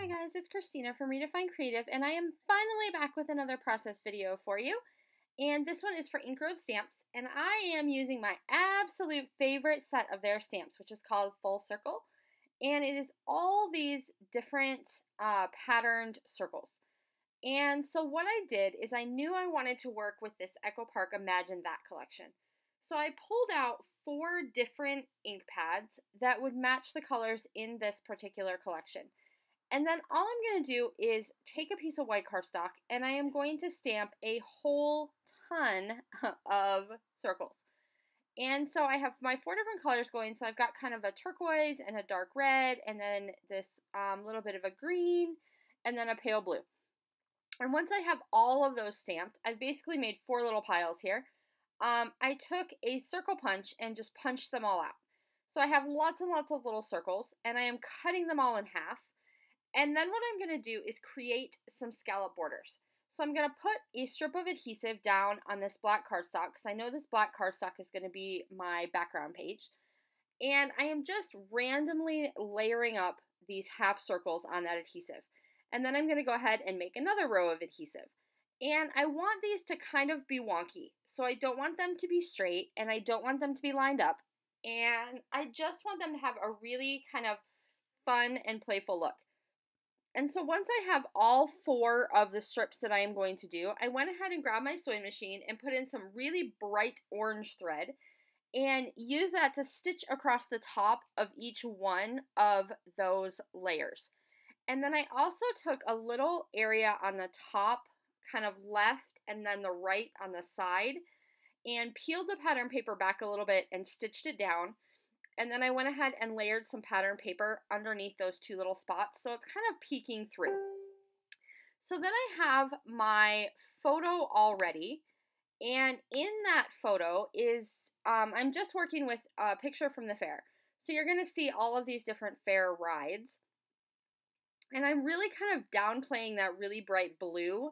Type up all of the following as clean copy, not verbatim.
Hi guys, it's Christina from Redefine Creative, and I am finally back with another process video for you. And this one is for ink road stamps, and I am using my absolute favorite set of their stamps, which is called Full Circle. And it is all these different patterned circles. And so what I did is I knew I wanted to work with this Echo Park Imagine That collection. So I pulled out 4 different ink pads that would match the colors in this particular collection. And then all I'm going to do is take a piece of white cardstock and I am going to stamp a whole ton of circles. And so I have my 4 different colors going. So I've got kind of a turquoise and a dark red and then this little bit of a green and then a pale blue. And once I have all of those stamped, I've basically made 4 little piles here. I took a circle punch and just punched them all out. So I have lots and lots of little circles and I am cutting them all in half. And then what I'm going to do is create some scallop borders. So I'm going to put a strip of adhesive down on this black cardstock because I know this black cardstock is going to be my background page. And I am just randomly layering up these half circles on that adhesive. And then I'm going to go ahead and make another row of adhesive. And I want these to kind of be wonky. So I don't want them to be straight and I don't want them to be lined up. And I just want them to have a really kind of fun and playful look. And so once I have all 4 of the strips that I am going to do, I went ahead and grabbed my sewing machine and put in some really bright orange thread and use that to stitch across the top of each one of those layers. And then I also took a little area on the top, kind of left, and then the right on the side, and peeled the pattern paper back a little bit and stitched it down. And then I went ahead and layered some pattern paper underneath those 2 little spots, so it's kind of peeking through. So then I have my photo all ready, and in that photo is, I'm just working with a picture from the fair. So you're going to see all of these different fair rides. And I'm really kind of downplaying that really bright blue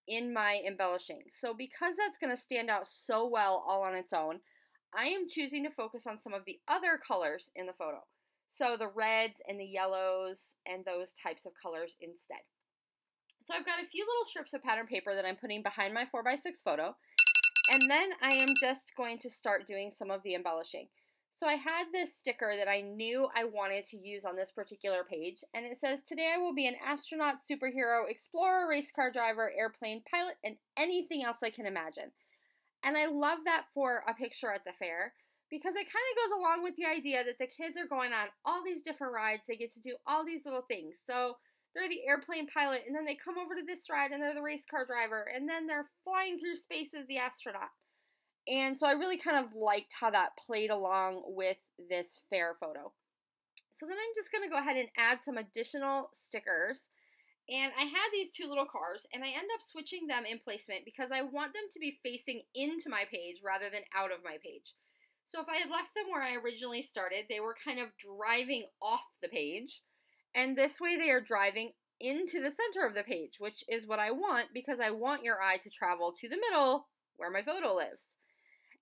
in my embellishing. So because that's going to stand out so well all on its own, I am choosing to focus on some of the other colors in the photo. So the reds and the yellows and those types of colors instead. So I've got a few little strips of pattern paper that I'm putting behind my 4x6 photo. And then I am just going to start doing some of the embellishing. So I had this sticker that I knew I wanted to use on this particular page. And it says, "Today I will be an astronaut, superhero, explorer, race car driver, airplane pilot, and anything else I can imagine." And I love that for a picture at the fair because it kind of goes along with the idea that the kids are going on all these different rides. They get to do all these little things. So they're the airplane pilot, and then they come over to this ride, and they're the race car driver, and then they're flying through space as the astronaut. And so I really kind of liked how that played along with this fair photo. So then I'm just going to go ahead and add some additional stickers. And I had these 2 little cars, and I end up switching them in placement because I want them to be facing into my page rather than out of my page. So if I had left them where I originally started, they were kind of driving off the page. And this way they are driving into the center of the page, which is what I want because I want your eye to travel to the middle where my photo lives.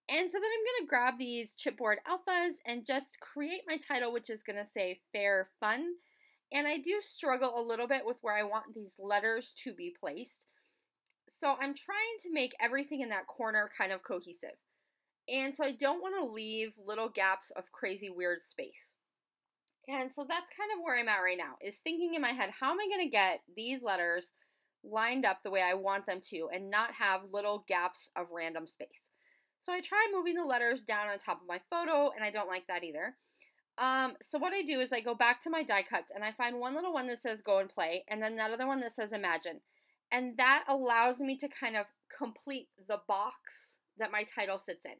And so then I'm going to grab these chipboard alphas and just create my title, which is going to say Fair Fun. And I do struggle a little bit with where I want these letters to be placed. So I'm trying to make everything in that corner kind of cohesive. And so I don't want to leave little gaps of crazy weird space. And so that's kind of where I'm at right now, is thinking in my head, how am I going to get these letters lined up the way I want them to and not have little gaps of random space. So I try moving the letters down on top of my photo, and I don't like that either. So what I do is I go back to my die cuts and I find one little one that says Go and Play and then that other one that says Imagine. And that allows me to kind of complete the box that my title sits in.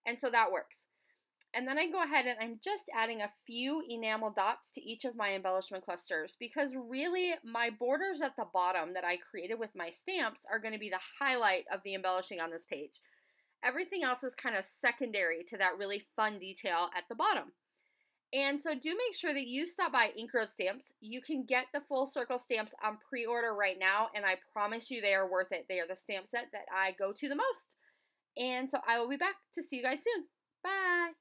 And so that works. And then I go ahead and I'm just adding a few enamel dots to each of my embellishment clusters because really my borders at the bottom that I created with my stamps are going to be the highlight of the embellishing on this page. Everything else is kind of secondary to that really fun detail at the bottom. And so do make sure that you stop by Ink Road Stamps. You can get the Full Circle stamps on pre-order right now, and I promise you they are worth it. They are the stamp set that I go to the most. And so I will be back to see you guys soon. Bye!